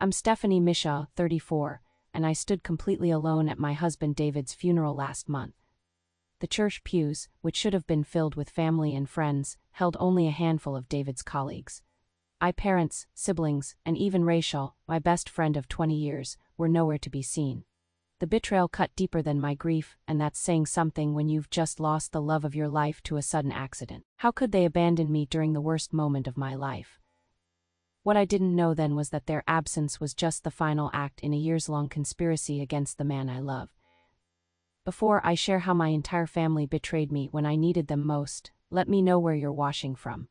I'm Stephanie Mishaw, 34, and I stood completely alone at my husband David's funeral last month. The church pews, which should have been filled with family and friends, held only a handful of David's colleagues. Parents, siblings, and even Rachel, my best friend of 20 years, were nowhere to be seen. The betrayal cut deeper than my grief, and that's saying something when you've just lost the love of your life to a sudden accident. How could they abandon me during the worst moment of my life? What I didn't know then was that their absence was just the final act in a years-long conspiracy against the man I love. Before I share how my entire family betrayed me when I needed them most, let me know where you're watching from.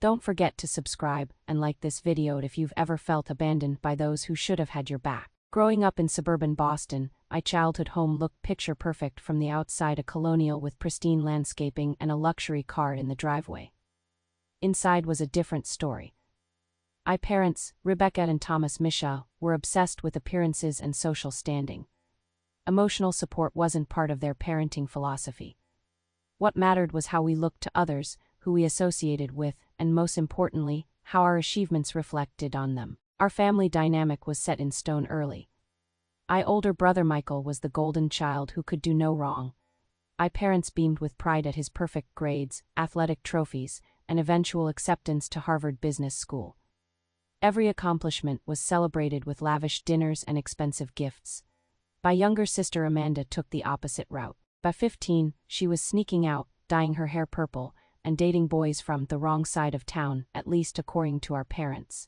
Don't forget to subscribe and like this video if you've ever felt abandoned by those who should have had your back. Growing up in suburban Boston, my childhood home looked picture-perfect from the outside, a colonial with pristine landscaping and a luxury car in the driveway. Inside was a different story. My parents, Rebecca and Thomas Mishaw, were obsessed with appearances and social standing. Emotional support wasn't part of their parenting philosophy. What mattered was how we looked to others, who we associated with, and most importantly, how our achievements reflected on them. Our family dynamic was set in stone early. My older brother Michael was the golden child who could do no wrong. My parents beamed with pride at his perfect grades, athletic trophies, and eventual acceptance to Harvard Business School. Every accomplishment was celebrated with lavish dinners and expensive gifts. My younger sister Amanda took the opposite route. By 15, she was sneaking out, dyeing her hair purple, and dating boys from the wrong side of town, at least according to our parents.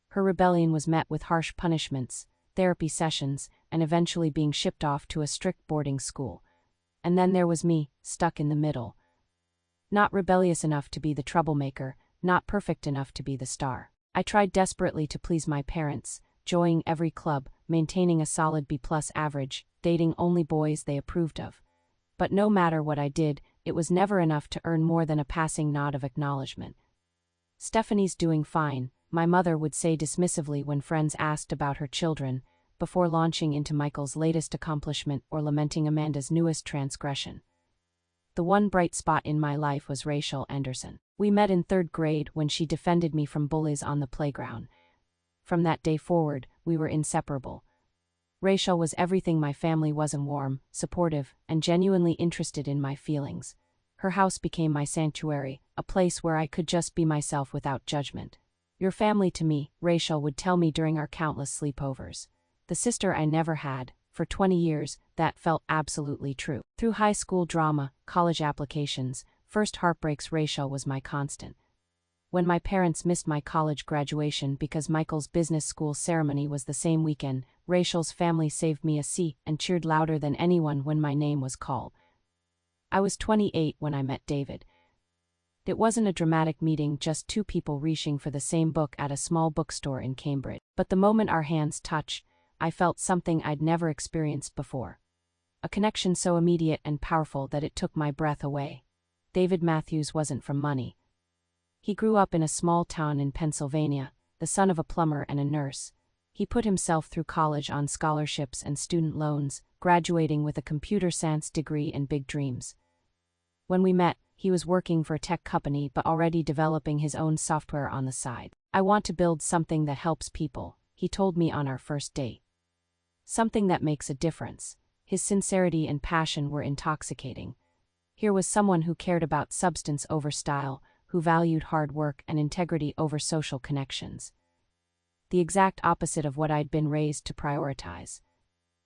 Her rebellion was met with harsh punishments, therapy sessions, and eventually being shipped off to a strict boarding school. And then there was me, stuck in the middle. Not rebellious enough to be the troublemaker, not perfect enough to be the star. I tried desperately to please my parents, joining every club, maintaining a solid B+ average, dating only boys they approved of. But no matter what I did, it was never enough to earn more than a passing nod of acknowledgement. "Stephanie's doing fine," my mother would say dismissively when friends asked about her children, before launching into Michael's latest accomplishment or lamenting Amanda's newest transgression. The one bright spot in my life was Rachel Anderson. We met in 3rd grade when she defended me from bullies on the playground. From that day forward, we were inseparable. Rachel was everything my family wasn't: warm, supportive, and genuinely interested in my feelings. Her house became my sanctuary, a place where I could just be myself without judgment. "Your family to me," Rachel would tell me during our countless sleepovers. The sister I never had. For 20 years, that felt absolutely true. Through high school drama, college applications, first heartbreaks, Rachel was my constant. When my parents missed my college graduation because Michael's business school ceremony was the same weekend, Rachel's family saved me a seat and cheered louder than anyone when my name was called. I was 28 when I met David. It wasn't a dramatic meeting, just two people reaching for the same book at a small bookstore in Cambridge. But the moment our hands touched, I felt something I'd never experienced before. A connection so immediate and powerful that it took my breath away. David Matthews wasn't from money. He grew up in a small town in Pennsylvania, the son of a plumber and a nurse. He put himself through college on scholarships and student loans, graduating with a computer science degree and big dreams. When we met, he was working for a tech company but already developing his own software on the side. "I want to build something that helps people," he told me on our first date. Something that makes a difference. His sincerity and passion were intoxicating. Here was someone who cared about substance over style, who valued hard work and integrity over social connections. The exact opposite of what I'd been raised to prioritize.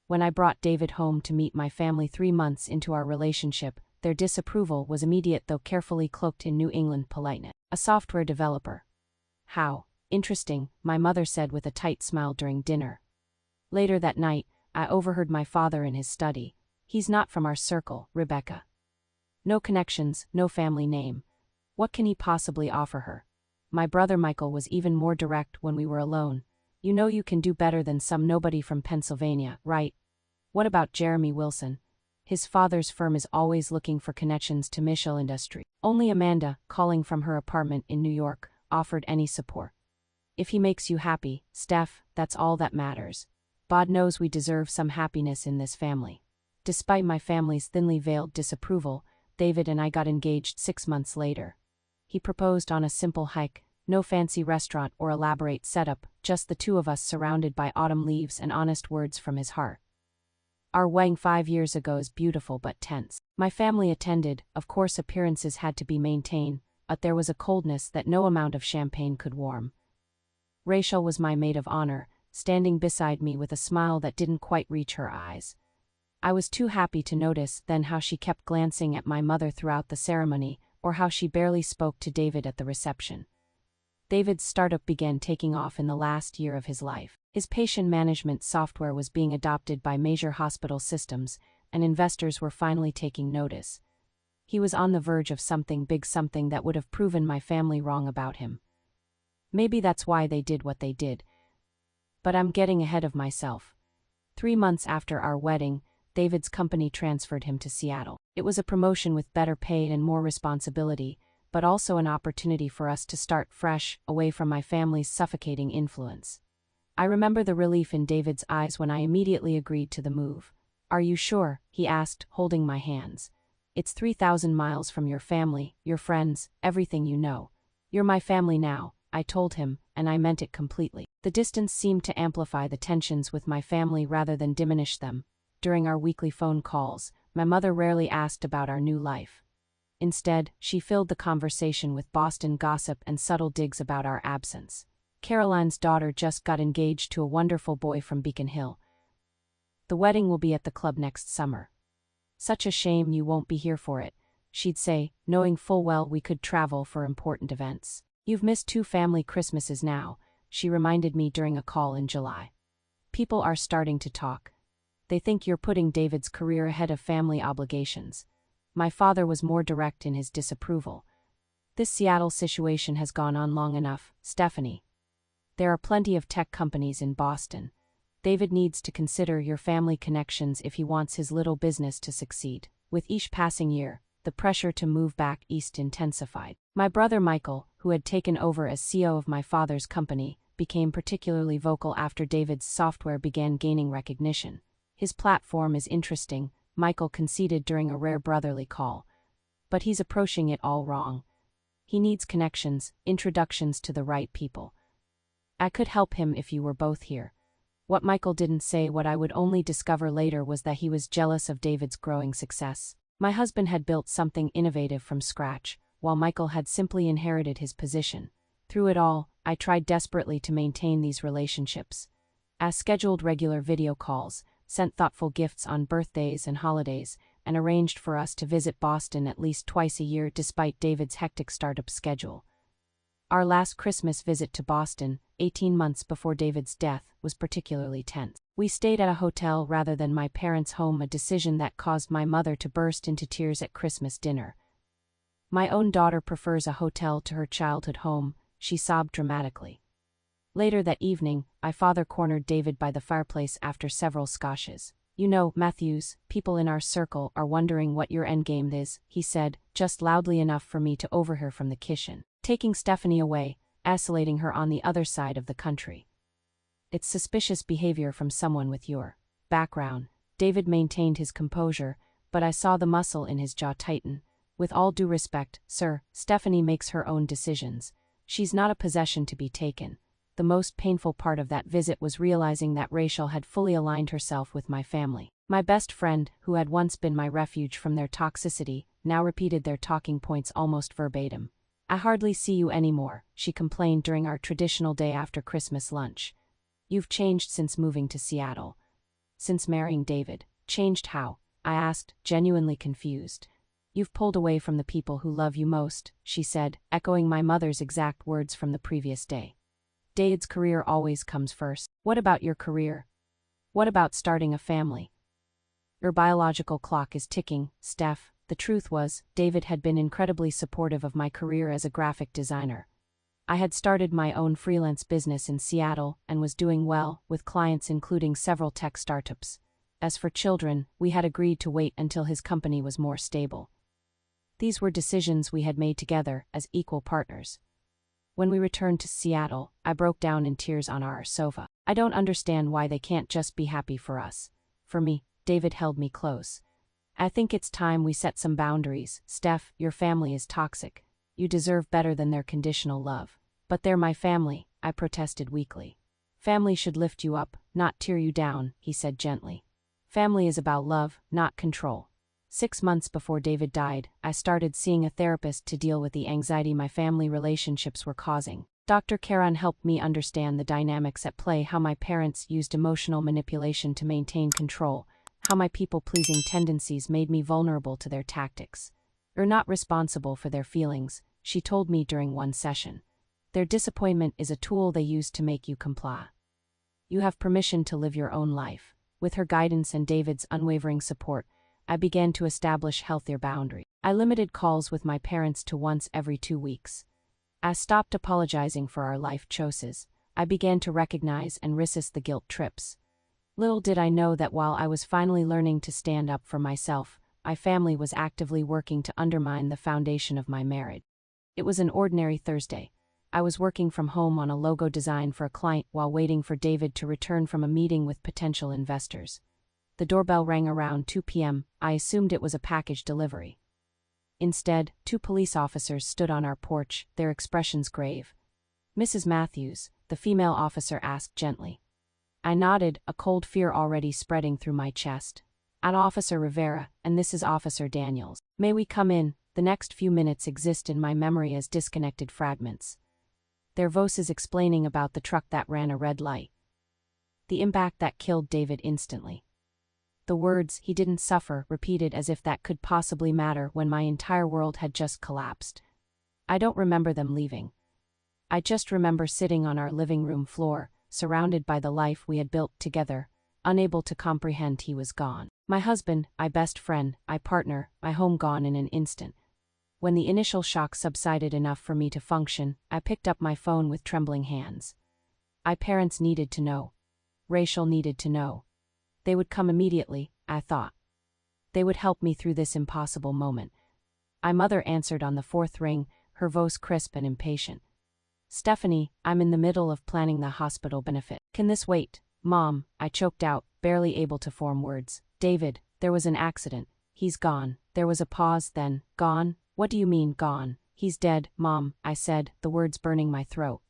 When I brought David home to meet my family 3 months into our relationship, their disapproval was immediate, though carefully cloaked in New England politeness. "A software developer. How interesting," my mother said with a tight smile during dinner. Later that night, I overheard my father in his study. "He's not from our circle, Rebecca. No connections, no family name. What can he possibly offer her?" My brother Michael was even more direct when we were alone. "You know you can do better than some nobody from Pennsylvania, right? What about Jeremy Wilson? His father's firm is always looking for connections to Mitchell Industry." Only Amanda, calling from her apartment in New York, offered any support. "If he makes you happy, Steph, that's all that matters. God knows we deserve some happiness in this family." Despite my family's thinly veiled disapproval, David and I got engaged 6 months later. He proposed on a simple hike, No fancy restaurant or elaborate setup, just the two of us surrounded by autumn leaves and honest words from his heart. Our wedding 5 years ago is beautiful but tense. My family attended, of course appearances had to be maintained, but there was a coldness that no amount of champagne could warm. Rachel was my maid of honor, standing beside me with a smile that didn't quite reach her eyes. I was too happy to notice then how she kept glancing at my mother throughout the ceremony, or how she barely spoke to David at the reception. David's startup began taking off in the last year of his life. His patient management software was being adopted by major hospital systems, and investors were finally taking notice. He was on the verge of something big, something that would have proven my family wrong about him. Maybe that's why they did what they did. But I'm getting ahead of myself. 3 months after our wedding, David's company transferred him to Seattle. It was a promotion with better pay and more responsibility, but also an opportunity for us to start fresh, away from my family's suffocating influence. I remember the relief in David's eyes when I immediately agreed to the move. "Are you sure?" he asked, holding my hands. "It's 3,000 miles from your family, your friends, everything you know. You're my family now," I told him, and I meant it completely. The distance seemed to amplify the tensions with my family rather than diminish them. During our weekly phone calls, my mother rarely asked about our new life. Instead, she filled the conversation with Boston gossip and subtle digs about our absence. "Caroline's daughter just got engaged to a wonderful boy from Beacon Hill. The wedding will be at the club next summer. Such a shame you won't be here for it," she'd say, knowing full well we could travel for important events. "You've missed 2 family Christmases now," she reminded me during a call in July. "People are starting to talk. They think you're putting David's career ahead of family obligations." My father was more direct in his disapproval. "This Seattle situation has gone on long enough, Stephanie. There are plenty of tech companies in Boston. David needs to consider your family connections if he wants his little business to succeed." With each passing year, the pressure to move back east intensified. My brother Michael, who had taken over as CEO of my father's company, became particularly vocal after David's software began gaining recognition. "His platform is interesting," Michael conceded during a rare brotherly call. "But he's approaching it all wrong. He needs connections, introductions to the right people. I could help him if you were both here." What Michael didn't say, what I would only discover later, was that he was jealous of David's growing success. My husband had built something innovative from scratch, while Michael had simply inherited his position. Through it all, I tried desperately to maintain these relationships. I scheduled regular video calls, sent thoughtful gifts on birthdays and holidays, and arranged for us to visit Boston at least twice a year despite David's hectic startup schedule. Our last Christmas visit to Boston, 18 months before David's death, was particularly tense. We stayed at a hotel rather than my parents' home, a decision that caused my mother to burst into tears at Christmas dinner. "My own daughter prefers a hotel to her childhood home," she sobbed dramatically. Later that evening, my father cornered David by the fireplace after several scotches. "You know, Matthews, people in our circle are wondering what your endgame is," he said, just loudly enough for me to overhear from the kitchen. "Taking Stephanie away, isolating her on the other side of the country. It's suspicious behavior from someone with your background." David maintained his composure, but I saw the muscle in his jaw tighten. "With all due respect, sir, Stephanie makes her own decisions. She's not a possession to be taken." The most painful part of that visit was realizing that Rachel had fully aligned herself with my family. My best friend, who had once been my refuge from their toxicity, now repeated their talking points almost verbatim. "I hardly see you anymore," she complained during our traditional day after Christmas lunch. "You've changed since moving to Seattle." "Since marrying David." "Changed how?" I asked, genuinely confused. "You've pulled away from the people who love you most," she said, echoing my mother's exact words from the previous day. "David's career always comes first." "What about your career? What about starting a family?" "Your biological clock is ticking, Steph." The truth was, David had been incredibly supportive of my career as a graphic designer. I had started my own freelance business in Seattle and was doing well, with clients including several tech startups. As for children, we had agreed to wait until his company was more stable. These were decisions we had made together as equal partners. When we returned to Seattle, I broke down in tears on our sofa. "I don't understand why they can't just be happy for us." For me, David held me close. "I think it's time we set some boundaries. Steph, your family is toxic. You deserve better than their conditional love." But they're my family, I protested weakly. Family should lift you up, not tear you down, he said gently. Family is about love, not control. 6 months before David died, I started seeing a therapist to deal with the anxiety my family relationships were causing. Dr. Karan helped me understand the dynamics at play, how my parents used emotional manipulation to maintain control, how my people-pleasing tendencies made me vulnerable to their tactics. You're not responsible for their feelings, she told me during one session. Their disappointment is a tool they use to make you comply. You have permission to live your own life. With her guidance and David's unwavering support, I began to establish healthier boundaries. I limited calls with my parents to once every 2 weeks. I stopped apologizing for our life choices. I began to recognize and resist the guilt trips. Little did I know that while I was finally learning to stand up for myself, my family was actively working to undermine the foundation of my marriage. It was an ordinary Thursday. I was working from home on a logo design for a client while waiting for David to return from a meeting with potential investors. The doorbell rang around 2 p.m. I assumed it was a package delivery. Instead, 2 police officers stood on our porch, their expressions grave. "Mrs. Matthews," the female officer asked gently. I nodded, a cold fear already spreading through my chest. "I'm Officer Rivera, and this is Officer Daniels. May we come in?" The next few minutes exist in my memory as disconnected fragments. Their voices explaining about the truck that ran a red light. The impact that killed David instantly. The words, "he didn't suffer," repeated as if that could possibly matter when my entire world had just collapsed. I don't remember them leaving. I just remember sitting on our living room floor, surrounded by the life we had built together, unable to comprehend he was gone. My husband, my best friend, my partner, my home gone in an instant. When the initial shock subsided enough for me to function, I picked up my phone with trembling hands. My parents needed to know. Rachel needed to know. They would come immediately, I thought. They would help me through this impossible moment. My mother answered on the 4th ring, her voice crisp and impatient. "Stephanie, I'm in the middle of planning the hospital benefit. Can this wait?" "Mom," I choked out, barely able to form words. "David, there was an accident. He's gone." There was a pause, then, "Gone? What do you mean, gone?" "He's dead, Mom," I said, the words burning my throat.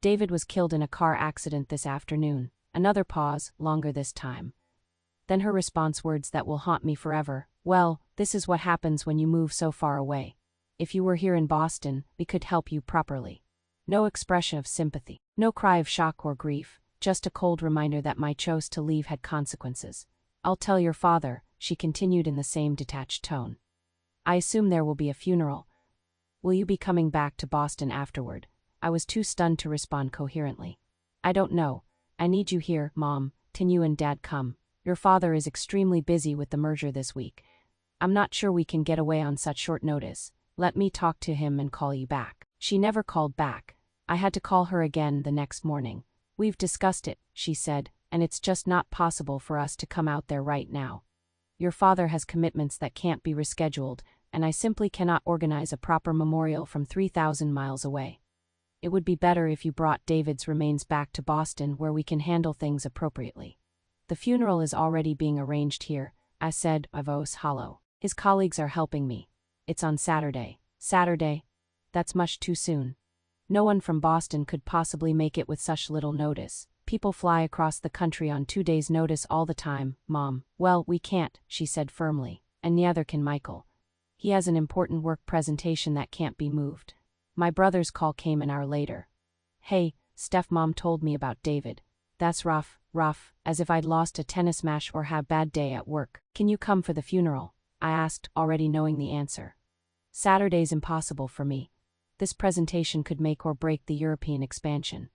"David was killed in a car accident this afternoon." Another pause, longer this time. Then her response, words that will haunt me forever. "Well, this is what happens when you move so far away. If you were here in Boston, we could help you properly." No expression of sympathy, no cry of shock or grief, just a cold reminder that my choice to leave had consequences. "I'll tell your father," she continued in the same detached tone. "I assume there will be a funeral. Will you be coming back to Boston afterward?" I was too stunned to respond coherently. "I don't know. I need you here, Mom, till you and Dad come. Your father is extremely busy with the merger this week. I'm not sure we can get away on such short notice. Let me talk to him and call you back." She never called back. I had to call her again the next morning. "We've discussed it," she said, "and it's just not possible for us to come out there right now. Your father has commitments that can't be rescheduled, and I simply cannot organize a proper memorial from 3,000 miles away. It would be better if you brought David's remains back to Boston where we can handle things appropriately." "The funeral is already being arranged here," I said, my voice hollow. "His colleagues are helping me. It's on Saturday." "Saturday? That's much too soon. No one from Boston could possibly make it with such little notice. People fly across the country on 2 days' notice all the time, Mom." "Well, we can't," she said firmly, "and neither can Michael. He has an important work presentation that can't be moved." My brother's call came an hour later. "Hey, Steph, Mom told me about David. That's rough, as if I'd lost a tennis match or had a bad day at work. Can you come for the funeral?" I asked, already knowing the answer. "Saturday's impossible for me. This presentation could make or break the European expansion.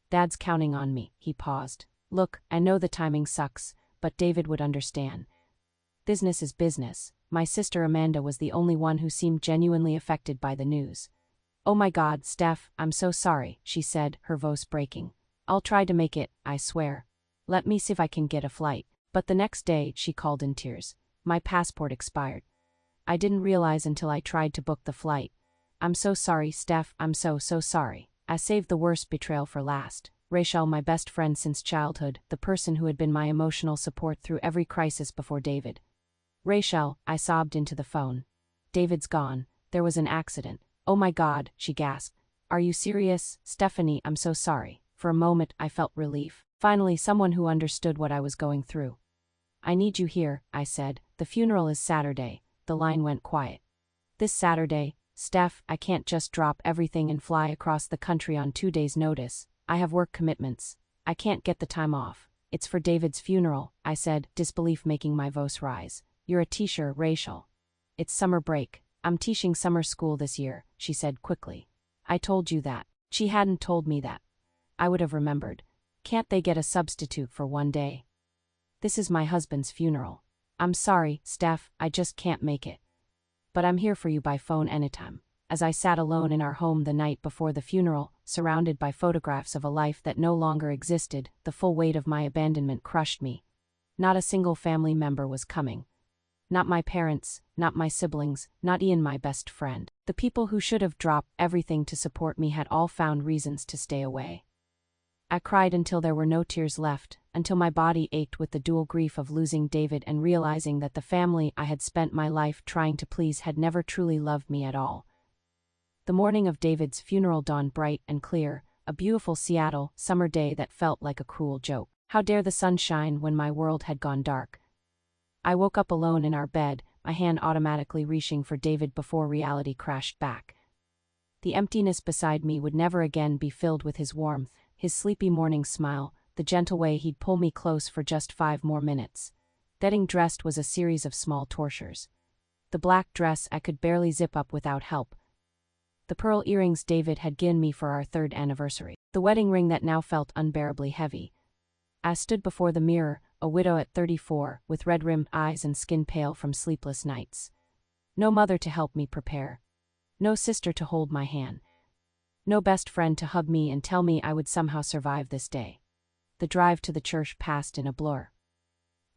Dad's counting on me." He paused. "Look, I know the timing sucks, but David would understand. Business is business." My sister Amanda was the only one who seemed genuinely affected by the news. "Oh my God, Steph, I'm so sorry," she said, her voice breaking. "I'll try to make it, I swear. Let me see if I can get a flight." But the next day, she called in tears. "My passport expired. I didn't realize until I tried to book the flight. I'm so sorry, Steph, I'm so sorry." I saved the worst betrayal for last. Rachel, my best friend since childhood, the person who had been my emotional support through every crisis before David. "Rachel," I sobbed into the phone. "David's gone. There was an accident." "Oh my God," she gasped. Are you serious, Stephanie? I'm so sorry. For a moment, I felt relief. Finally, someone who understood what I was going through. I need you here, I said. The funeral is Saturday. The line went quiet. This Saturday, Steph, I can't just drop everything and fly across the country on 2 days' notice. I have work commitments. I can't get the time off. It's for David's funeral, I said, disbelief making my voice rise. You're a teacher, Rachel. It's summer break. I'm teaching summer school this year, she said quickly. I told you that. She hadn't told me that. I would have remembered. Can't they get a substitute for one day? This is my husband's funeral. I'm sorry, Steph, I just can't make it. But I'm here for you by phone anytime. As I sat alone in our home the night before the funeral, surrounded by photographs of a life that no longer existed, the full weight of my abandonment crushed me. Not a single family member was coming. Not my parents, not my siblings, not Ian, my best friend. The people who should have dropped everything to support me had all found reasons to stay away. I cried until there were no tears left, until my body ached with the dual grief of losing David and realizing that the family I had spent my life trying to please had never truly loved me at all. The morning of David's funeral dawned bright and clear, a beautiful Seattle summer day that felt like a cruel joke. How dare the sun shine when my world had gone dark? I woke up alone in our bed, my hand automatically reaching for David before reality crashed back. The emptiness beside me would never again be filled with his warmth, his sleepy morning smile, the gentle way he'd pull me close for just 5 more minutes. Getting dressed was a series of small tortures. The black dress I could barely zip up without help. The pearl earrings David had given me for our 3rd anniversary. The wedding ring that now felt unbearably heavy. I stood before the mirror, a widow at 34, with red-rimmed eyes and skin pale from sleepless nights. No mother to help me prepare. No sister to hold my hand. No best friend to hug me and tell me I would somehow survive this day. The drive to the church passed in a blur.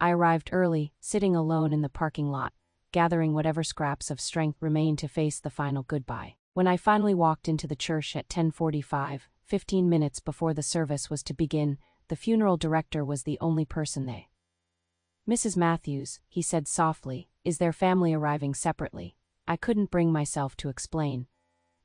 I arrived early, sitting alone in the parking lot, gathering whatever scraps of strength remained to face the final goodbye. When I finally walked into the church at 10:45, 15 minutes before the service was to begin, the funeral director was the only person there. Mrs. Matthews, he said softly, is their family arriving separately? I couldn't bring myself to explain.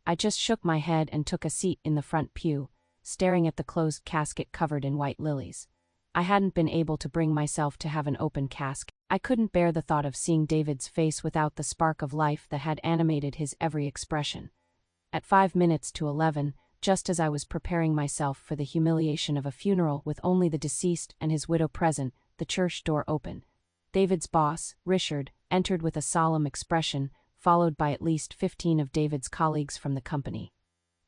I just shook my head and took a seat in the front pew, staring at the closed casket covered in white lilies. I hadn't been able to bring myself to have an open casket. I couldn't bear the thought of seeing David's face without the spark of life that had animated his every expression. At 5 minutes to 11, just as I was preparing myself for the humiliation of a funeral with only the deceased and his widow present, the church door opened. David's boss, Richard, entered with a solemn expression, followed by at least 15 of David's colleagues from the company.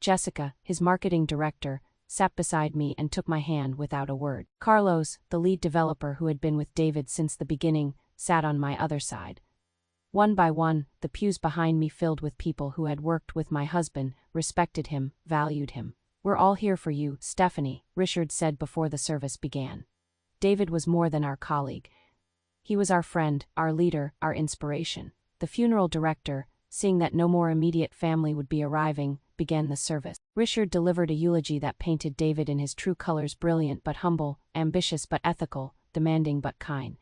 Jessica, his marketing director, sat beside me and took my hand without a word. Carlos, the lead developer who had been with David since the beginning, sat on my other side. One by one, the pews behind me filled with people who had worked with my husband, respected him, valued him. We're all here for you, Stephanie, Richard said before the service began. David was more than our colleague. He was our friend, our leader, our inspiration. The funeral director, seeing that no more immediate family would be arriving, began the service. Richard delivered a eulogy that painted David in his true colors: brilliant but humble, ambitious but ethical, demanding but kind.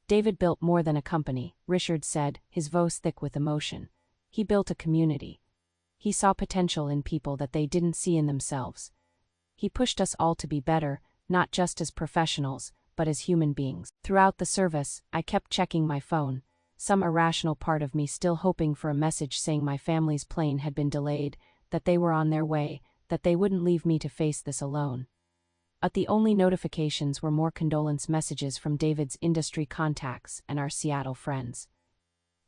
David built more than a company, Richard said, his voice thick with emotion. He built a community. He saw potential in people that they didn't see in themselves. He pushed us all to be better, not just as professionals, but as human beings. Throughout the service, I kept checking my phone, some irrational part of me still hoping for a message saying my family's plane had been delayed, that they were on their way, that they wouldn't leave me to face this alone. But the only notifications were more condolence messages from David's industry contacts and our Seattle friends.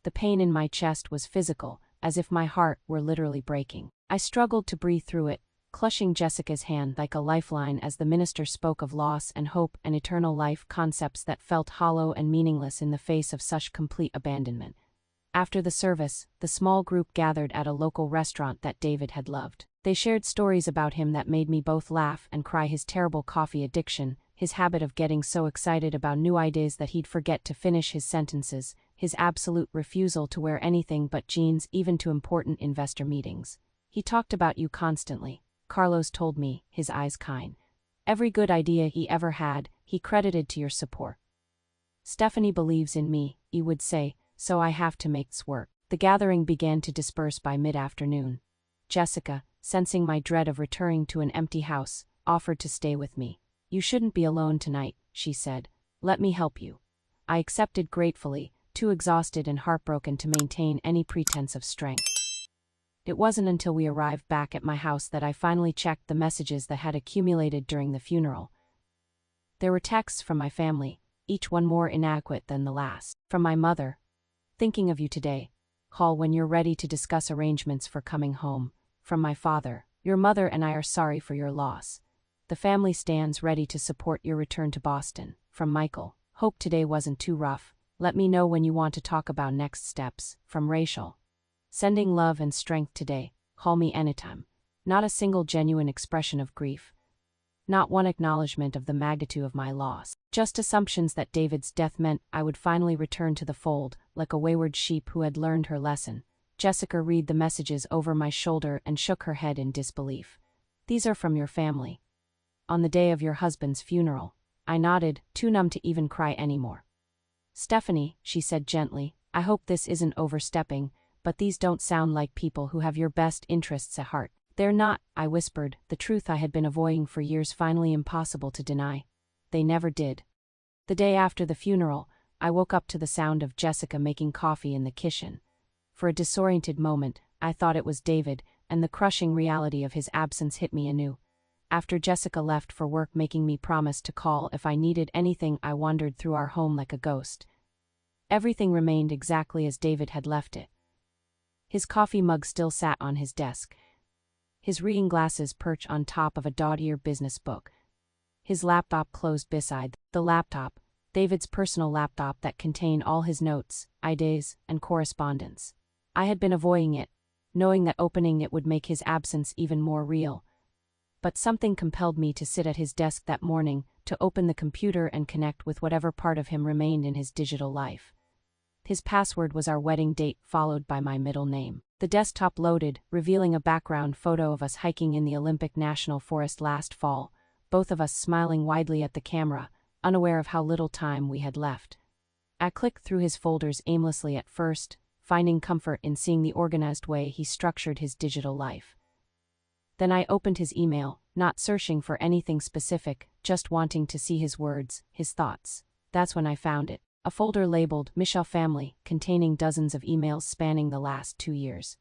The pain in my chest was physical, as if my heart were literally breaking. I struggled to breathe through it, clutching Jessica's hand like a lifeline as the minister spoke of loss and hope and eternal life, concepts that felt hollow and meaningless in the face of such complete abandonment. After the service, the small group gathered at a local restaurant that David had loved. They shared stories about him that made me both laugh and cry: his terrible coffee addiction, his habit of getting so excited about new ideas that he'd forget to finish his sentences, his absolute refusal to wear anything but jeans even to important investor meetings. He talked about you constantly, Carlos told me, his eyes kind. Every good idea he ever had, he credited to your support. Stephanie believes in me, he would say, so I have to make this work. The gathering began to disperse by mid-afternoon. Jessica, sensing my dread of returning to an empty house, offered to stay with me. "You shouldn't be alone tonight," she said. "Let me help you." I accepted gratefully, too exhausted and heartbroken to maintain any pretense of strength. It wasn't until we arrived back at my house that I finally checked the messages that had accumulated during the funeral. There were texts from my family, each one more inadequate than the last. From my mother: "Thinking of you today. Call when you're ready to discuss arrangements for coming home." From my father: "Your mother and I are sorry for your loss. The family stands ready to support your return to Boston." From Michael: "Hope today wasn't too rough. Let me know when you want to talk about next steps." From Rachel: "Sending love and strength today. Call me anytime." Not a single genuine expression of grief. Not one acknowledgement of the magnitude of my loss. Just assumptions that David's death meant I would finally return to the fold, like a wayward sheep who had learned her lesson. Jessica read the messages over my shoulder and shook her head in disbelief. "These are from your family. On the day of your husband's funeral." I nodded, too numb to even cry anymore. "Stephanie," she said gently, "I hope this isn't overstepping, but these don't sound like people who have your best interests at heart." "They're not," I whispered, the truth I had been avoiding for years finally impossible to deny. "They never did." The day after the funeral, I woke up to the sound of Jessica making coffee in the kitchen. For a disoriented moment, I thought it was David, and the crushing reality of his absence hit me anew. After Jessica left for work, making me promise to call if I needed anything, I wandered through our home like a ghost. Everything remained exactly as David had left it. His coffee mug still sat on his desk. His reading glasses perched on top of a dog-eared business book. His laptop closed beside the laptop, David's personal laptop that contained all his notes, ideas, and correspondence. I had been avoiding it, knowing that opening it would make his absence even more real. But something compelled me to sit at his desk that morning, to open the computer and connect with whatever part of him remained in his digital life. His password was our wedding date, followed by my middle name. The desktop loaded, revealing a background photo of us hiking in the Olympic National Forest last fall, both of us smiling widely at the camera, unaware of how little time we had left. I clicked through his folders aimlessly at first, finding comfort in seeing the organized way he structured his digital life. Then I opened his email, not searching for anything specific, just wanting to see his words, his thoughts. That's when I found it. A folder labeled Michelle Family, containing dozens of emails spanning the last 2 years.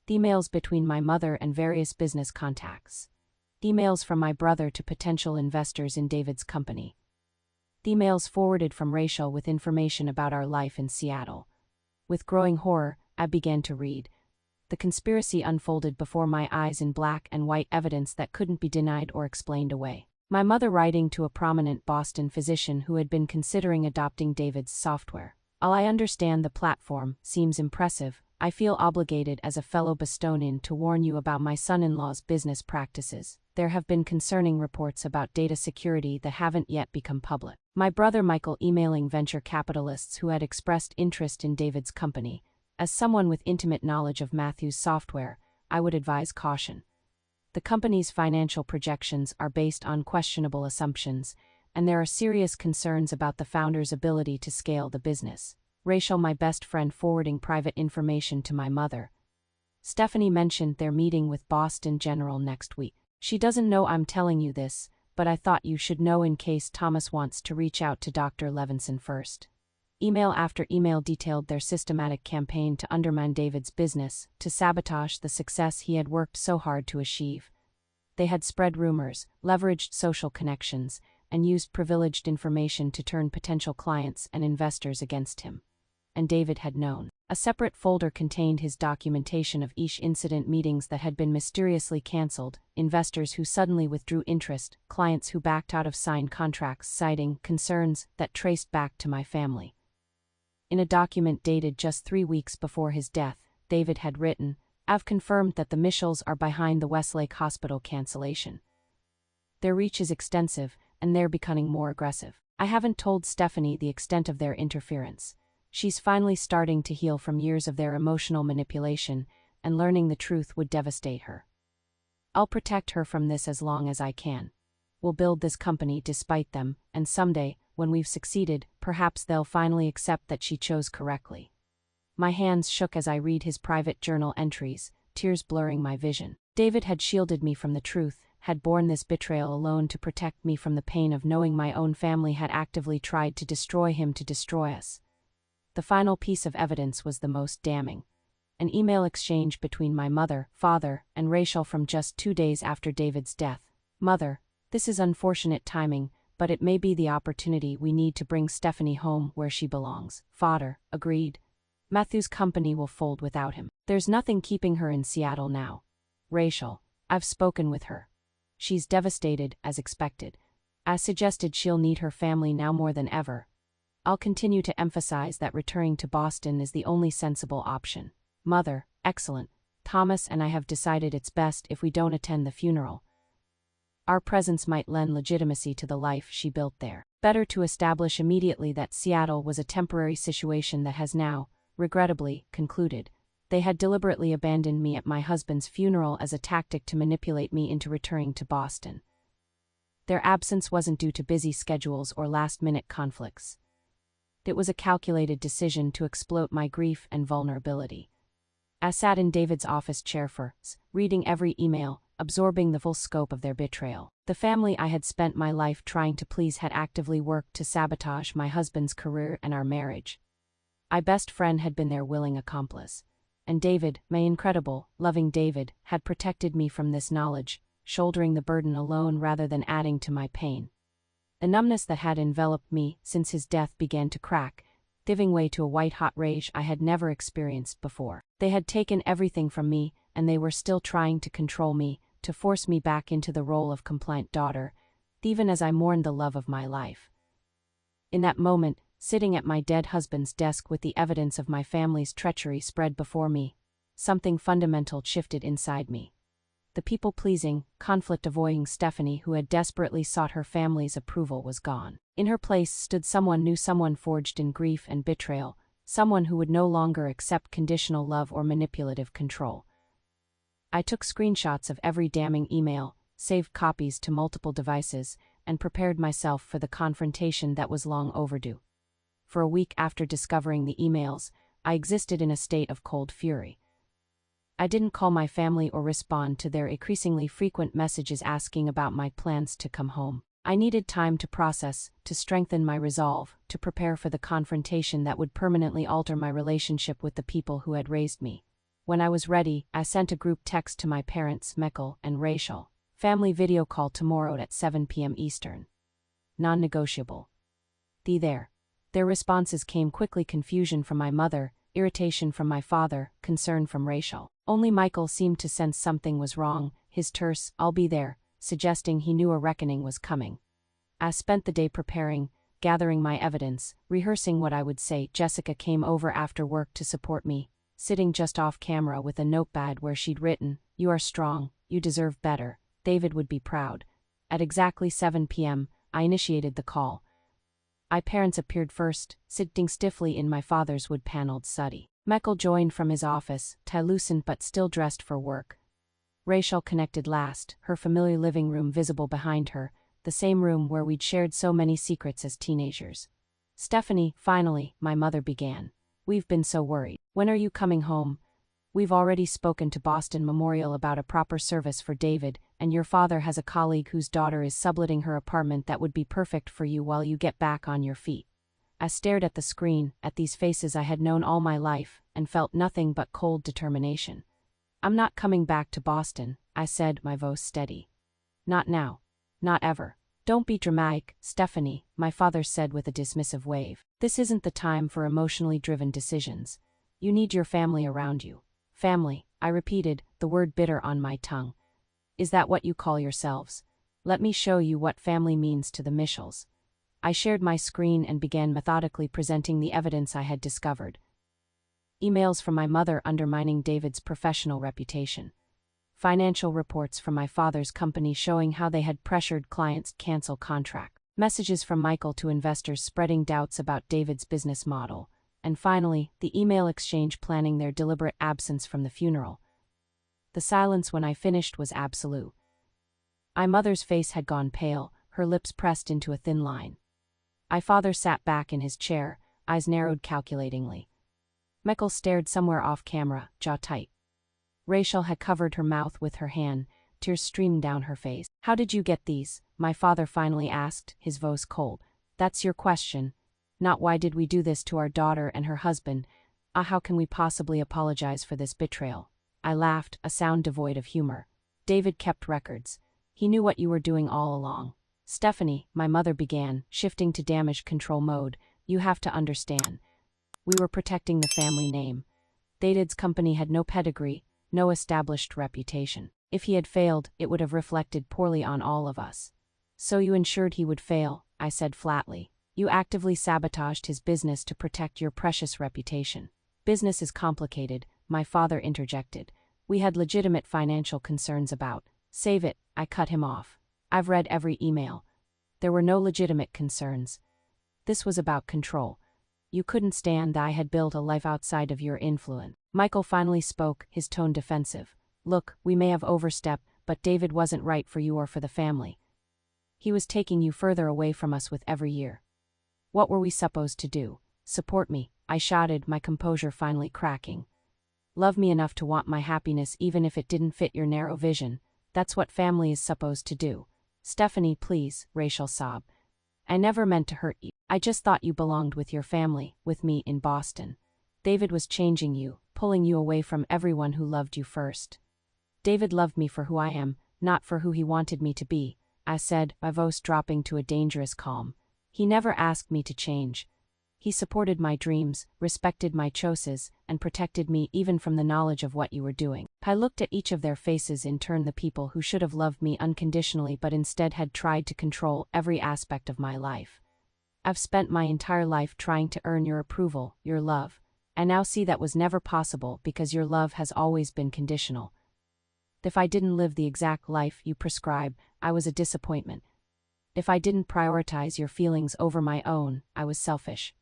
Emails between my mother and various business contacts. Emails from my brother to potential investors in David's company. Emails forwarded from Rachel with information about our life in Seattle. With growing horror, I began to read. The conspiracy unfolded before my eyes in black and white evidence that couldn't be denied or explained away. My mother writing to a prominent Boston physician who had been considering adopting David's software. "While I understand the platform seems impressive, I feel obligated as a fellow Bostonian to warn you about my son-in-law's business practices. There have been concerning reports about data security that haven't yet become public." My brother Michael emailing venture capitalists who had expressed interest in David's company. As someone with intimate knowledge of Matthew's software, I would advise caution. The company's financial projections are based on questionable assumptions, and there are serious concerns about the founder's ability to scale the business. Rachel, my best friend, forwarding private information to my mother. Stephanie mentioned their meeting with Boston General next week. "She doesn't know I'm telling you this, but I thought you should know in case Thomas wants to reach out to Dr. Levinson first." Email after email detailed their systematic campaign to undermine David's business, to sabotage the success he had worked so hard to achieve. They had spread rumors, leveraged social connections, and used privileged information to turn potential clients and investors against him. And David had known. A separate folder contained his documentation of each incident: meetings that had been mysteriously cancelled, investors who suddenly withdrew interest, clients who backed out of signed contracts citing concerns that traced back to my family. In a document dated just 3 weeks before his death, David had written, "I've confirmed that the Michells are behind the Westlake Hospital cancellation. Their reach is extensive, and they're becoming more aggressive. I haven't told Stephanie the extent of their interference. She's finally starting to heal from years of their emotional manipulation, and learning the truth would devastate her. I'll protect her from this as long as I can. We'll build this company despite them, and someday, when we've succeeded, perhaps they'll finally accept that she chose correctly." My hands shook as I read his private journal entries, tears blurring my vision. David had shielded me from the truth, had borne this betrayal alone to protect me from the pain of knowing my own family had actively tried to destroy him, to destroy us. The final piece of evidence was the most damning. An email exchange between my mother, father, and Rachel from just 2 days after David's death. "Mother, this is unfortunate timing, but it may be the opportunity we need to bring Stephanie home where she belongs." Father: "Agreed. Matthew's company will fold without him. There's nothing keeping her in Seattle now." Rachel: "I've spoken with her. She's devastated, as expected. As suggested, she'll need her family now more than ever. I'll continue to emphasize that returning to Boston is the only sensible option." Mother: "Excellent. Thomas and I have decided it's best if we don't attend the funeral. Our presence might lend legitimacy to the life she built there. Better to establish immediately that Seattle was a temporary situation that has now, regrettably, concluded. They had deliberately abandoned me at my husband's funeral as a tactic to manipulate me into returning to Boston. Their absence wasn't due to busy schedules or last-minute conflicts. It was a calculated decision to exploit my grief and vulnerability. I sat in David's office chair for reading every email, absorbing the full scope of their betrayal. The family I had spent my life trying to please had actively worked to sabotage my husband's career and our marriage. My best friend had been their willing accomplice. And David, my incredible, loving David, had protected me from this knowledge, shouldering the burden alone rather than adding to my pain. The numbness that had enveloped me since his death began to crack, giving way to a white-hot rage I had never experienced before. They had taken everything from me, and they were still trying to control me, to force me back into the role of compliant daughter, even as I mourned the love of my life. In that moment, sitting at my dead husband's desk with the evidence of my family's treachery spread before me, something fundamental shifted inside me. The people-pleasing, conflict-avoiding Stephanie who had desperately sought her family's approval was gone. In her place stood someone new, someone forged in grief and betrayal, someone who would no longer accept conditional love or manipulative control. I took screenshots of every damning email, saved copies to multiple devices, and prepared myself for the confrontation that was long overdue. For a week after discovering the emails, I existed in a state of cold fury. I didn't call my family or respond to their increasingly frequent messages asking about my plans to come home. I needed time to process, to strengthen my resolve, to prepare for the confrontation that would permanently alter my relationship with the people who had raised me. When I was ready, I sent a group text to my parents, Michael and Rachel. "Family video call tomorrow at 7 p.m. Eastern. Non-negotiable. There." Their responses came quickly: confusion from my mother, irritation from my father, concern from Rachel. Only Michael seemed to sense something was wrong, his terse "I'll be there," suggesting he knew a reckoning was coming. I spent the day preparing, gathering my evidence, rehearsing what I would say. Jessica came over after work to support me, sitting just off camera with a notepad where she'd written, "You are strong, you deserve better, David would be proud." At exactly 7 p.m., I initiated the call. My parents appeared first, sitting stiffly in my father's wood-paneled study. Michael joined from his office, loosened but still dressed for work. Rachel connected last, her familiar living room visible behind her, the same room where we'd shared so many secrets as teenagers. "Stephanie," finally, my mother began. "We've been so worried. When are you coming home? We've already spoken to Boston Memorial about a proper service for David, and your father has a colleague whose daughter is subletting her apartment that would be perfect for you while you get back on your feet." I stared at the screen, at these faces I had known all my life, and felt nothing but cold determination. "I'm not coming back to Boston," I said, my voice steady. "Not now. Not ever." "Don't be dramatic, Stephanie," my father said with a dismissive wave. "This isn't the time for emotionally driven decisions. You need your family around you." "Family," I repeated, the word bitter on my tongue. "Is that what you call yourselves? Let me show you what family means to the Michells." I shared my screen and began methodically presenting the evidence I had discovered. Emails from my mother undermining David's professional reputation. Financial reports from my father's company showing how they had pressured clients to cancel contract. Messages from Michael to investors spreading doubts about David's business model. And finally, the email exchange planning their deliberate absence from the funeral. The silence when I finished was absolute. My mother's face had gone pale, her lips pressed into a thin line. My father sat back in his chair, eyes narrowed calculatingly. Michael stared somewhere off camera, jaw tight. Rachel had covered her mouth with her hand, tears streamed down her face. "How did you get these?" my father finally asked, his voice cold. "That's your question. Not why did we do this to our daughter and her husband. How can we possibly apologize for this betrayal?" I laughed, a sound devoid of humor. "David kept records. He knew what you were doing all along." "Stephanie," my mother began, shifting to damage control mode, "you have to understand. We were protecting the family name. David's company had no pedigree, no established reputation. If he had failed, it would have reflected poorly on all of us." "So you ensured he would fail," I said flatly. "You actively sabotaged his business to protect your precious reputation." "Business is complicated," my father interjected. "We had legitimate financial concerns about." "Save it," I cut him off. "I've read every email. There were no legitimate concerns. This was about control. You couldn't stand that I had built a life outside of your influence." Michael finally spoke, his tone defensive. "Look, we may have overstepped, but David wasn't right for you or for the family. He was taking you further away from us with every year. What were we supposed to do? Support me?" I shouted, my composure finally cracking. "Love me enough to want my happiness even if it didn't fit your narrow vision. That's what family is supposed to do." "Stephanie, please," Rachel sobbed. "I never meant to hurt you. I just thought you belonged with your family, with me in Boston. David was changing you, pulling you away from everyone who loved you first." "David loved me for who I am, not for who he wanted me to be," I said, my voice dropping to a dangerous calm. "He never asked me to change. He supported my dreams, respected my choices, and protected me even from the knowledge of what you were doing." I looked at each of their faces in turn, the people who should have loved me unconditionally but instead had tried to control every aspect of my life. "I've spent my entire life trying to earn your approval, your love. I now see that was never possible because your love has always been conditional. If I didn't live the exact life you prescribe, I was a disappointment. If I didn't prioritize your feelings over my own, I was selfish.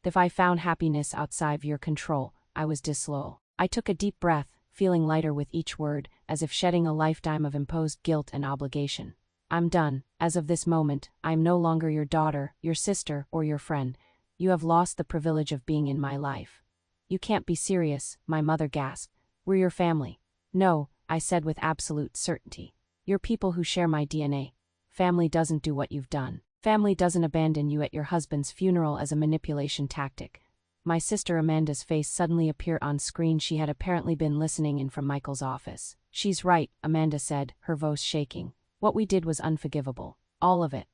If I found happiness outside of your control, I was disloyal." I took a deep breath, feeling lighter with each word, as if shedding a lifetime of imposed guilt and obligation. "I'm done. As of this moment, I am no longer your daughter, your sister, or your friend. You have lost the privilege of being in my life." "You can't be serious," my mother gasped. "We're your family." "No," I said with absolute certainty. "You're people who share my DNA. Family doesn't do what you've done. Family doesn't abandon you at your husband's funeral as a manipulation tactic." My sister Amanda's face suddenly appeared on screen. She had apparently been listening in from Michael's office. "She's right," Amanda said, her voice shaking. "What we did was unforgivable. All of it.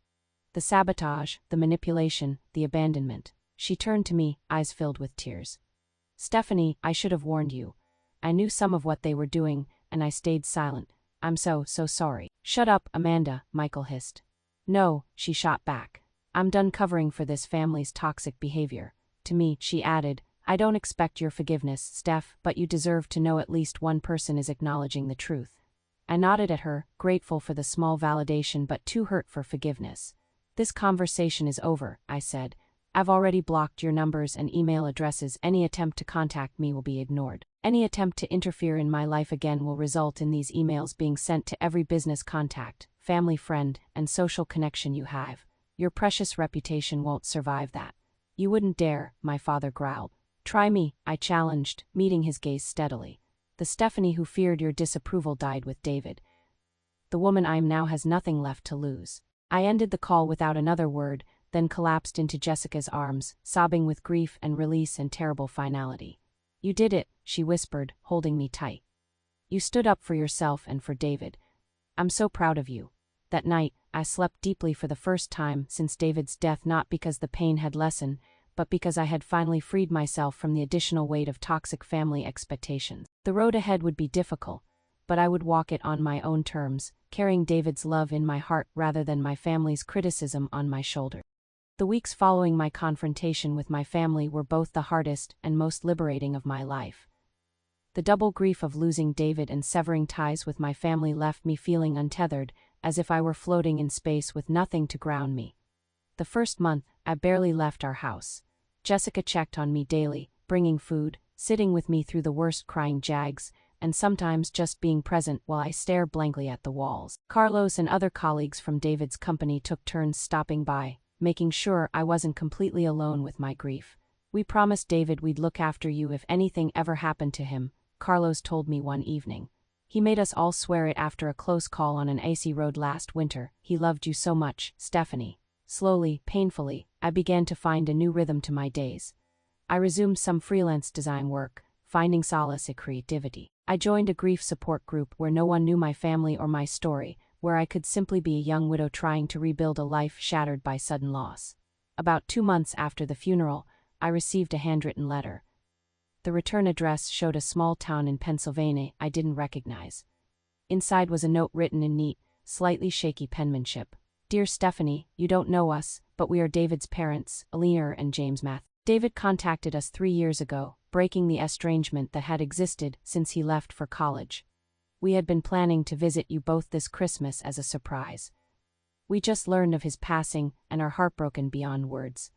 The sabotage, the manipulation, the abandonment." She turned to me, eyes filled with tears. "Stephanie, I should have warned you. I knew some of what they were doing, and I stayed silent. I'm so sorry." "Shut up, Amanda," Michael hissed. "No," she shot back. "I'm done covering for this family's toxic behavior." To me, she added, "I don't expect your forgiveness, Steph, but you deserve to know at least one person is acknowledging the truth." I nodded at her, grateful for the small validation but too hurt for forgiveness. "This conversation is over," I said. "I've already blocked your numbers and email addresses. Any attempt to contact me will be ignored. Any attempt to interfere in my life again will result in these emails being sent to every business contact, family friend, and social connection you have. Your precious reputation won't survive that." "You wouldn't dare," my father growled. "Try me," I challenged, meeting his gaze steadily. "The Stephanie who feared your disapproval died with David. The woman I am now has nothing left to lose." I ended the call without another word, then collapsed into Jessica's arms, sobbing with grief and release and terrible finality. "You did it," she whispered, holding me tight. "You stood up for yourself and for David. I'm so proud of you." That night, I slept deeply for the first time since David's death, not because the pain had lessened, but because I had finally freed myself from the additional weight of toxic family expectations. The road ahead would be difficult, but I would walk it on my own terms, carrying David's love in my heart rather than my family's criticism on my shoulder. The weeks following my confrontation with my family were both the hardest and most liberating of my life. The double grief of losing David and severing ties with my family left me feeling untethered, as if I were floating in space with nothing to ground me. The first month, I barely left our house. Jessica checked on me daily, bringing food, sitting with me through the worst crying jags, and sometimes just being present while I stared blankly at the walls. Carlos and other colleagues from David's company took turns stopping by, making sure I wasn't completely alone with my grief. "We promised David we'd look after you if anything ever happened to him," Carlos told me one evening. He made us all swear it after a close call on an icy road last winter. He loved you so much, Stephanie. Slowly, painfully, I began to find a new rhythm to my days. I resumed some freelance design work, finding solace in creativity. I joined a grief support group where no one knew my family or my story, where I could simply be a young widow trying to rebuild a life shattered by sudden loss. About 2 months after the funeral, I received a handwritten letter. The return address showed a small town in Pennsylvania I didn't recognize. Inside was a note written in neat, slightly shaky penmanship. Dear Stephanie, you don't know us, but we are David's parents, Eleanor and James Math. David contacted us 3 years ago, breaking the estrangement that had existed since he left for college. We had been planning to visit you both this Christmas as a surprise. We just learned of his passing and are heartbroken beyond words.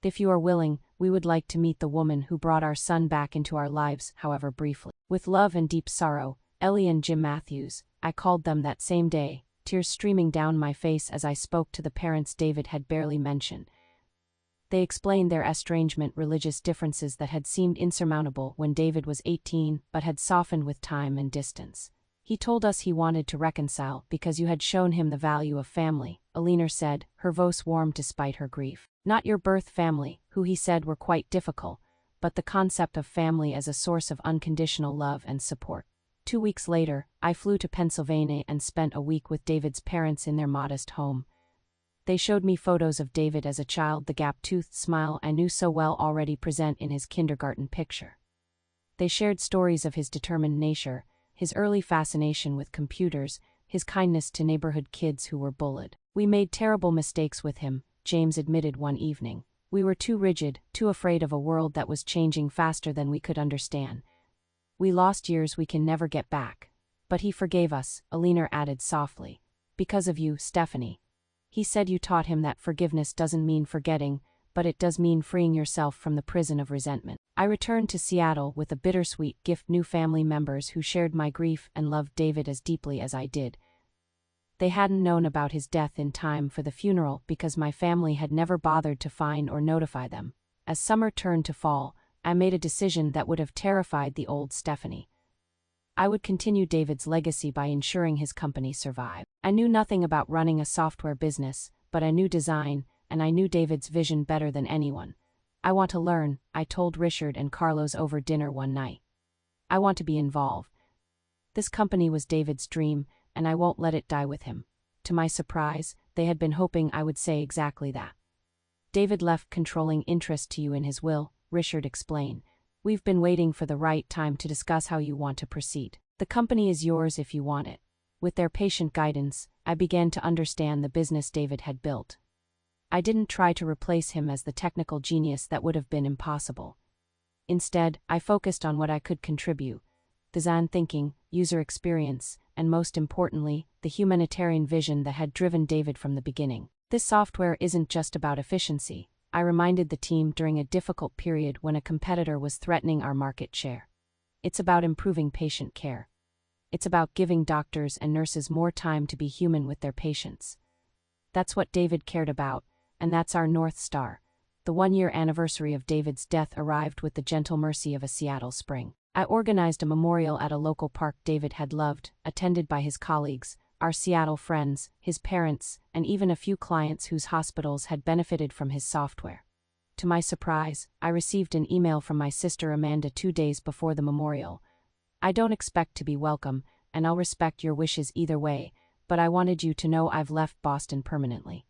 If you are willing, we would like to meet the woman who brought our son back into our lives, however briefly. With love and deep sorrow, Ellie and Jim Matthews, I called them that same day, tears streaming down my face as I spoke to the parents David had barely mentioned. They explained their estrangement, religious differences that had seemed insurmountable when David was 18 but had softened with time and distance. He told us he wanted to reconcile because you had shown him the value of family, Eleanor said, her voice warm despite her grief. Not your birth family, who he said were quite difficult, but the concept of family as a source of unconditional love and support. 2 weeks later, I flew to Pennsylvania and spent a week with David's parents in their modest home. They showed me photos of David as a child, the gap-toothed smile I knew so well already present in his kindergarten picture. They shared stories of his determined nature, his early fascination with computers, his kindness to neighborhood kids who were bullied. We made terrible mistakes with him, James admitted one evening. We were too rigid, too afraid of a world that was changing faster than we could understand. We lost years we can never get back. But he forgave us, Eleanor added softly. Because of you, Stephanie. He said you taught him that forgiveness doesn't mean forgetting, but it does mean freeing yourself from the prison of resentment. I returned to Seattle with a bittersweet gift: new family members who shared my grief and loved David as deeply as I did. They hadn't known about his death in time for the funeral because my family had never bothered to find or notify them. As summer turned to fall, I made a decision that would have terrified the old Stephanie. I would continue David's legacy by ensuring his company survived. I knew nothing about running a software business, but I knew design, and I knew David's vision better than anyone. I want to learn, I told Richard and Carlos over dinner one night. I want to be involved. This company was David's dream, and I won't let it die with him. To my surprise, they had been hoping I would say exactly that. David left controlling interest to you in his will, Richard explained. We've been waiting for the right time to discuss how you want to proceed. The company is yours if you want it. With their patient guidance, I began to understand the business David had built. I didn't try to replace him as the technical genius that would have been impossible. Instead, I focused on what I could contribute: design thinking, user experience, and most importantly, the humanitarian vision that had driven David from the beginning. This software isn't just about efficiency, I reminded the team during a difficult period when a competitor was threatening our market share. It's about improving patient care. It's about giving doctors and nurses more time to be human with their patients. That's what David cared about, and that's our North Star. The 1-year anniversary of David's death arrived with the gentle mercy of a Seattle spring. I organized a memorial at a local park David had loved, attended by his colleagues, our Seattle friends, his parents, and even a few clients whose hospitals had benefited from his software. To my surprise, I received an email from my sister Amanda 2 days before the memorial. I don't expect to be welcome, and I'll respect your wishes either way, but I wanted you to know I've left Boston permanently.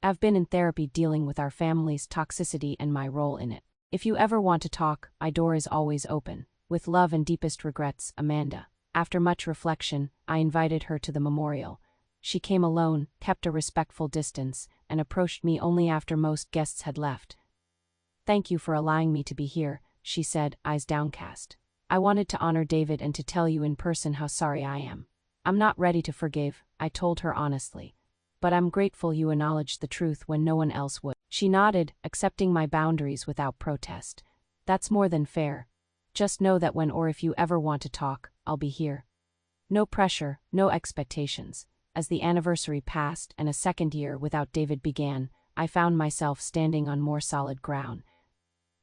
I've been in therapy dealing with our family's toxicity and my role in it. If you ever want to talk, my door is always open. With love and deepest regrets, Amanda. After much reflection, I invited her to the memorial. She came alone, kept a respectful distance, and approached me only after most guests had left. Thank you for allowing me to be here, she said, eyes downcast. I wanted to honor David and to tell you in person how sorry I am. I'm not ready to forgive, I told her honestly. But I'm grateful you acknowledged the truth when no one else would. She nodded, accepting my boundaries without protest. That's more than fair. Just know that when or if you ever want to talk, I'll be here. No pressure, no expectations. As the anniversary passed and a second year without David began, I found myself standing on more solid ground.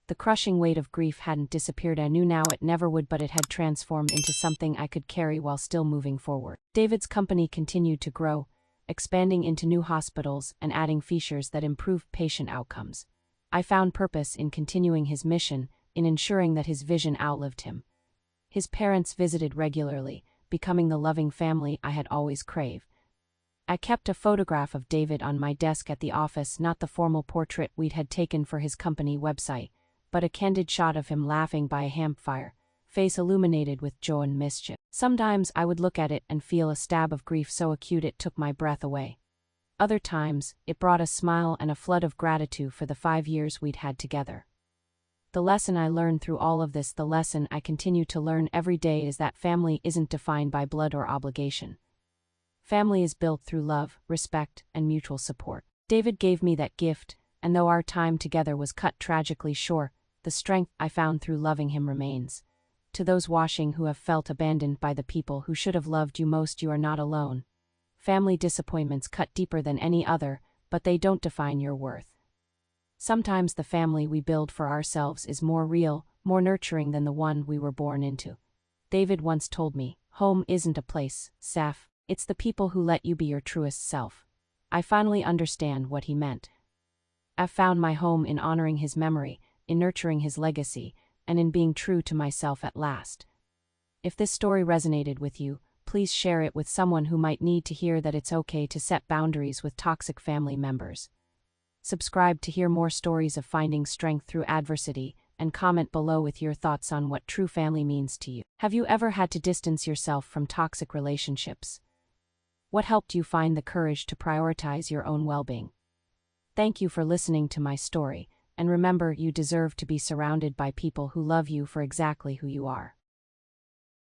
The crushing weight of grief hadn't disappeared. I knew now it never would, but it had transformed into something I could carry while still moving forward. David's company continued to grow, expanding into new hospitals and adding features that improved patient outcomes. I found purpose in continuing his mission, in ensuring that his vision outlived him. His parents visited regularly, becoming the loving family I had always craved. I kept a photograph of David on my desk at the office, not the formal portrait we'd had taken for his company website, but a candid shot of him laughing by a campfire, face illuminated with joy and mischief. Sometimes I would look at it and feel a stab of grief so acute it took my breath away. Other times, it brought a smile and a flood of gratitude for the 5 years we'd had together. The lesson I learned through all of this, the lesson I continue to learn every day, is that family isn't defined by blood or obligation. Family is built through love, respect, and mutual support. David gave me that gift, and though our time together was cut tragically short, the strength I found through loving him remains. To those watching who have felt abandoned by the people who should have loved you most, you are not alone. Family disappointments cut deeper than any other, but they don't define your worth. Sometimes the family we build for ourselves is more real, more nurturing than the one we were born into. David once told me, "Home isn't a place, Seth. It's the people who let you be your truest self." I finally understand what he meant. I've found my home in honoring his memory, in nurturing his legacy, and in being true to myself at last. If this story resonated with you, please share it with someone who might need to hear that it's okay to set boundaries with toxic family members. Subscribe to hear more stories of finding strength through adversity, and comment below with your thoughts on what true family means to you. Have you ever had to distance yourself from toxic relationships? What helped you find the courage to prioritize your own well-being? Thank you for listening to my story, and remember, you deserve to be surrounded by people who love you for exactly who you are.